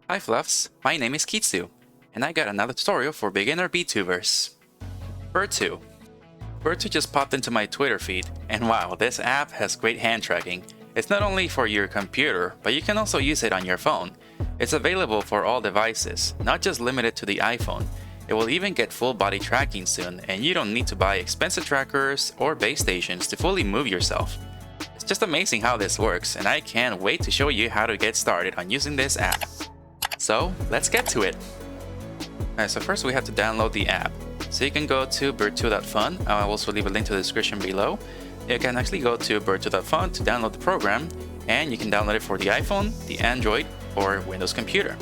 Hi Fluffs, my name is Kitzu, and I got another tutorial for beginner VTubers. Virtu. Virtu just popped into my Twitter feed, and wow, this app has great hand tracking. It's not only for your computer, but you can also use it on your phone. It's available for all devices, not just limited to the iPhone. It will even get full body tracking soon, and you don't need to buy expensive trackers or base stations to fully move yourself. It's just amazing how this works, and I can't wait to show you how to get started on using this app. So let's get to it. Alright, so first we have to download the app. So you can go to virtu.fun. I will also leave a link to the description below. You can actually go to virtu.fun to download the program, and you can download it for the iPhone, the Android, or Windows computer.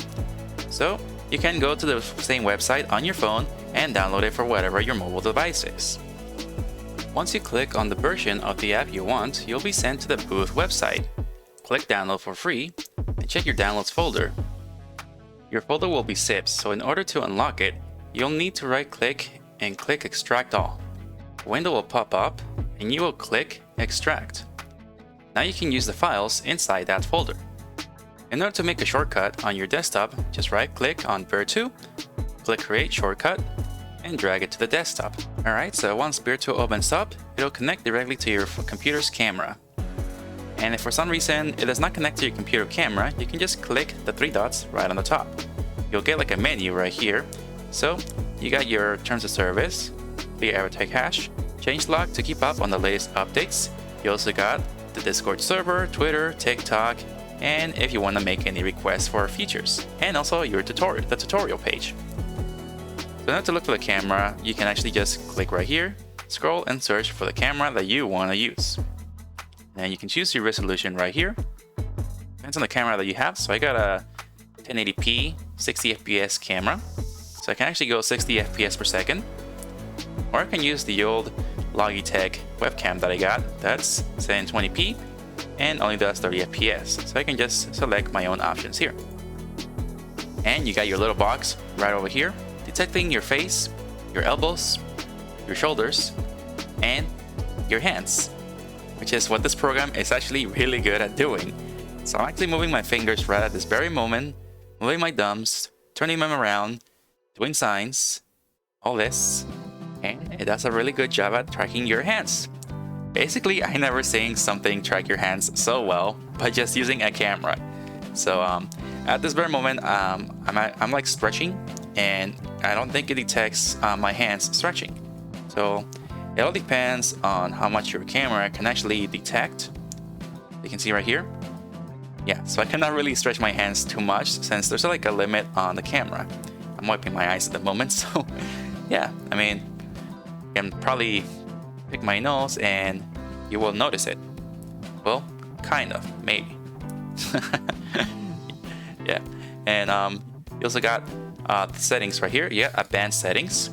So you can go to the same website on your phone and download it for whatever your mobile device is. Once you click on the version of the app you want, you'll be sent to the booth website. Click download for free and check your downloads folder. Your folder will be zipped, so in order to unlock it, you'll need to right click and click extract all. A window will pop up and you will click extract. Now you can use the files inside that folder. In order to make a shortcut on your desktop, just right click on Virtu, click create shortcut, and drag it to the desktop. Alright, so once Virtu opens up, it'll connect directly to your computer's camera. And if for some reason it does not connect to your computer camera, you can just click the three dots right on the top. You'll get like a menu right here. So you got your terms of service, the avatar hash, changelog to keep up on the latest updates. You also got the Discord server, Twitter, TikTok, and if you want to make any requests for features, and also your tutorial page. So now to look for the camera, you can actually just click right here, scroll and search for the camera that you want to use. And you can choose your resolution right here. Depends on the camera that you have. So I got a 1080p 60 fps camera. So I can actually go 60 fps per second. Or I can use the old Logitech webcam that I got. That's 720p and only does 30 fps. So I can just select my own options here. And you got your little box right over here, detecting your face, your elbows, your shoulders, and your hands, which is what this program is actually really good at doing. So I'm actually moving my fingers right at this very moment, moving my thumbs, turning them around, doing signs, all this, and it does a really good job at tracking your hands. Basically, I never seen something track your hands so well by just using a camera. So at this very moment, I'm like stretching, and I don't think it detects my hands stretching. So it all depends on how much your camera can actually detect. You can see right here. Yeah, so I cannot really stretch my hands too much since there's like a limit on the camera. I'm wiping my eyes at the moment, so yeah, I mean, you can probably pick my nose and you will notice it. Well, kind of, maybe. Yeah, and you also got the settings right here. Yeah, advanced settings.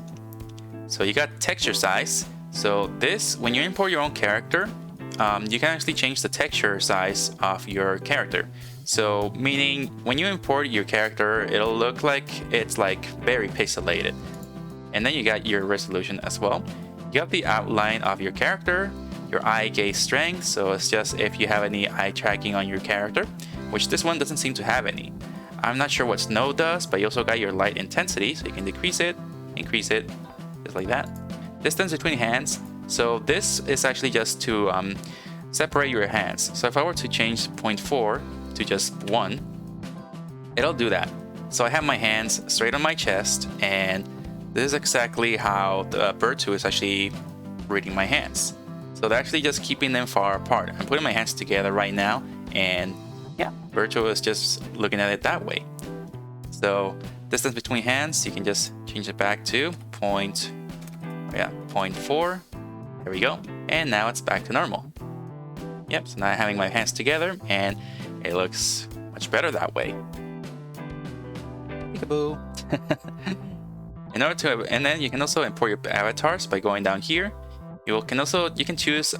So you got texture size. So this, when you import your own character, you can actually change the texture size of your character. So meaning when you import your character, it'll look like it's like very pixelated. And then you got your resolution as well. You have the outline of your character, your eye gaze strength. So it's just if you have any eye tracking on your character, which this one doesn't seem to have any. I'm not sure what snow does, but you also got your light intensity. So you can decrease it, increase it, just like that. Distance between hands. So this is actually just to separate your hands. So if I were to change 0.4 to just 1, it'll do that. So I have my hands straight on my chest, and this is exactly how the Virtu is actually reading my hands. So they're actually just keeping them far apart. I'm putting my hands together right now, and yeah, Virtu is just looking at it that way. So distance between hands, you can just change it back to 0.4. There we go. And now it's back to normal. Yep, so now I'm having my hands together and it looks much better that way. Peekaboo. And then you can also import your avatars by going down here. You can choose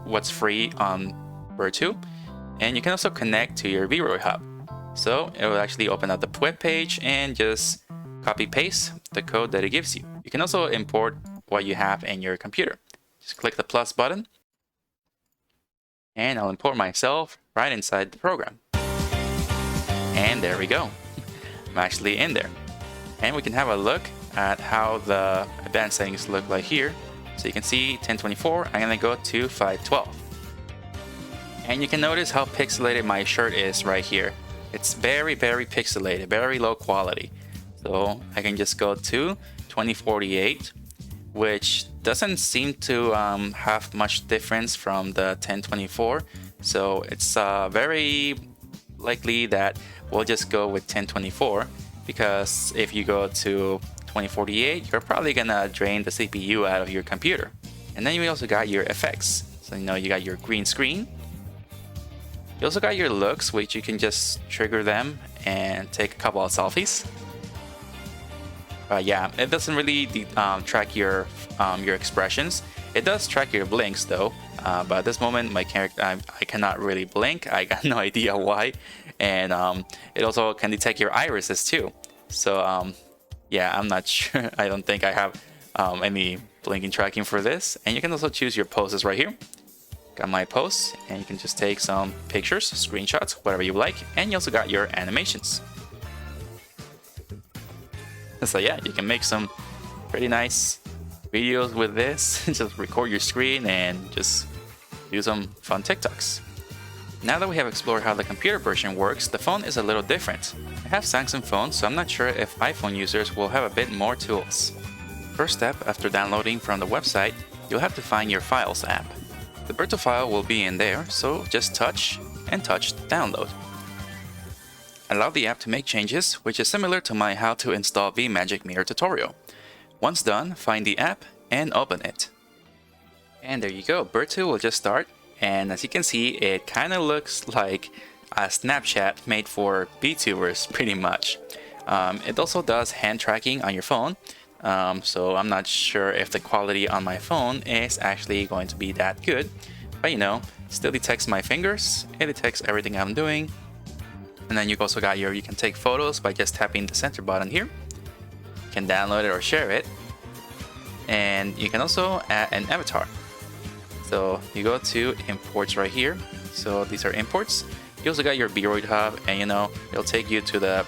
what's free on Virtu, and you can also connect to your VRoid hub. So it will actually open up the web page and just copy paste the code that it gives you. You can also import what you have in your computer. Just click the plus button, and I'll import myself right inside the program. And there we go. I'm actually in there. And we can have a look at how the advanced settings look like here. So you can see 1024, I'm gonna go to 512. And you can notice how pixelated my shirt is right here. It's very pixelated, very low quality. So I can just go to 2048, which doesn't seem to have much difference from the 1024. So it's very likely that we'll just go with 1024, because if you go to 2048, you're probably gonna drain the CPU out of your computer. And then you also got your effects. So you got your green screen. You also got your looks, which you can just trigger them and take a couple of selfies. Yeah, it doesn't really track your expressions. It does track your blinks though, but at this moment my character, I cannot really blink. I got no idea why. And it also can detect your irises too. So yeah, I'm not sure. I don't think I have any blinking tracking for this. And you can also choose your poses right here. Got my posts, and you can just take some pictures, screenshots, whatever you like. And you also got your animations. So yeah, you can make some pretty nice videos with this. Just record your screen and just do some fun TikToks. Now that we have explored how the computer version works, the phone is a little different. I have Samsung phones, so I'm not sure if iPhone users will have a bit more tools. First step, after downloading from the website, you'll have to find your Files app. The Virtu file will be in there, so just touch and touch download. Allow the app to make changes, which is similar to my how to install VMagic Mirror tutorial. Once done, find the app and open it. And there you go, Virtu will just start, and as you can see, it kind of looks like a Snapchat made for VTubers pretty much. It also does hand tracking on your phone, so I'm not sure if the quality on my phone is actually going to be that good, but still detects my fingers, it detects everything I'm doing. And then you also got you can take photos by just tapping the center button here. You can download it or share it. And you can also add an avatar. So you go to imports right here. So these are imports. You also got your Beroid hub, and it'll take you to the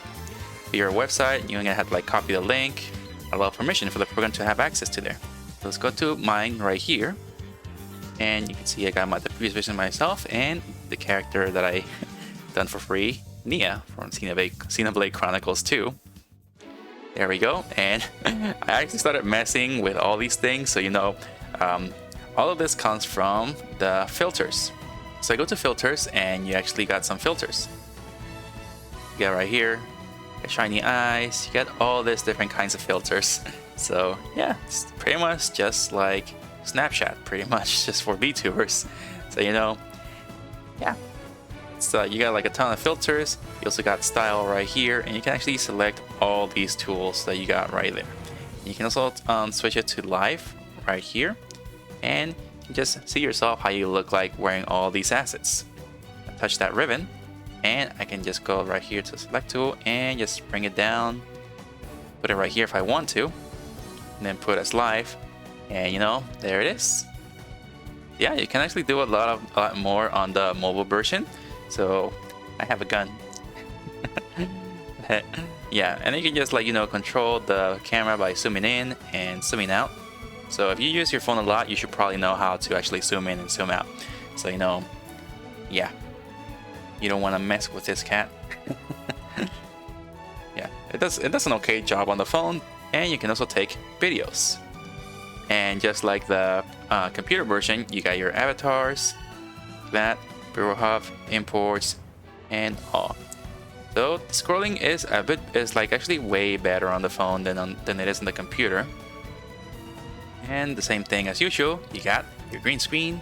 Beroid website. You're gonna have to copy the link, allow permission for the program to have access to there. So let's go to mine right here. And you can see I got the previous version myself and the character that I done for free, Nia from Xenoblade Chronicles 2. There we go, and I actually started messing with all these things, so all of this comes from the filters. So I go to filters, and you actually got some filters. You got right here, shiny eyes, you got all these different kinds of filters. So yeah, it's pretty much just like Snapchat, pretty much just for VTubers. So yeah. So you got a ton of filters. You also got style right here, and you can actually select all these tools that you got right there. You can also switch it to live right here, and you can just see yourself how you look like wearing all these assets. Touch that ribbon, and I can just go right here to select tool and just bring it down, put it right here if I want to, and then put as live, and there it is. Yeah, you can actually do a lot more on the mobile version. So I have a gun. Yeah, and you can just control the camera by zooming in and zooming out. So if you use your phone a lot, you should probably know how to actually zoom in and zoom out. So yeah, you don't want to mess with this cat. Yeah, it does an okay job on the phone, and you can also take videos. And just like the computer version, you got your avatars, that Bureau Hub, imports, and all. So the scrolling is actually way better on the phone than it is on the computer. And the same thing as usual, you got your green screen.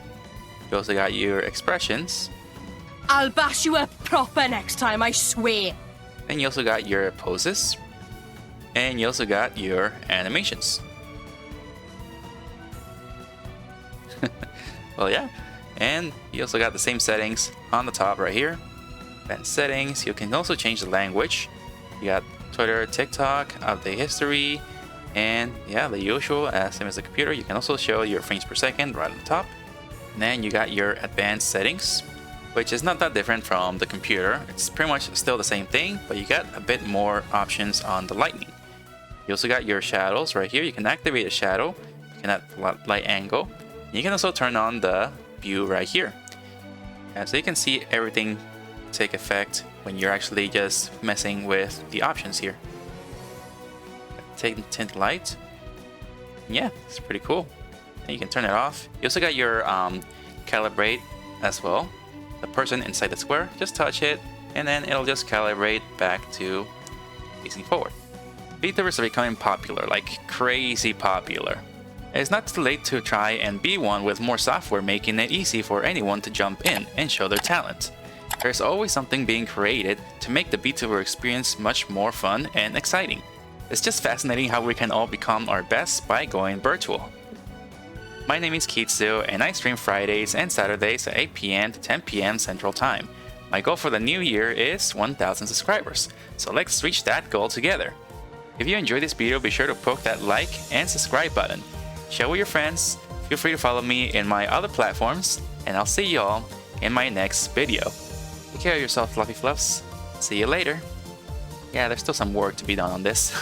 You also got your expressions. I'll bash you up proper next time, I swear. And you also got your poses. And you also got your animations. Well, yeah. And you also got the same settings on the top right here. Advanced settings. You can also change the language. You got Twitter, TikTok, update history, and yeah, the usual, same as the computer. You can also show your frames per second right on the top. And then you got your advanced settings. which is not that different from the computer. It's pretty much still the same thing, but you got a bit more options on the lighting. You also got your shadows right here. You can activate a shadow, you can add light angle. You can also turn on the view right here. And so you can see everything take effect when you're actually just messing with the options here. Take tint light. Yeah, it's pretty cool. And you can turn it off. You also got your calibrate as well. The person inside the square, just touch it, and then it'll just calibrate back to facing forward. VTubers are becoming popular, like crazy popular. It's not too late to try and be one with more software making it easy for anyone to jump in and show their talent. There's always something being created to make the VTuber experience much more fun and exciting. It's just fascinating how we can all become our best by going virtual. My name is Kitzu, and I stream Fridays and Saturdays at 8 PM to 10 PM Central Time. My goal for the new year is 1,000 subscribers, so let's reach that goal together. If you enjoyed this video, be sure to poke that like and subscribe button. Share with your friends, feel free to follow me in my other platforms, and I'll see you all in my next video. Take care of yourself, Fluffy Fluffs. See you later. Yeah, there's still some work to be done on this.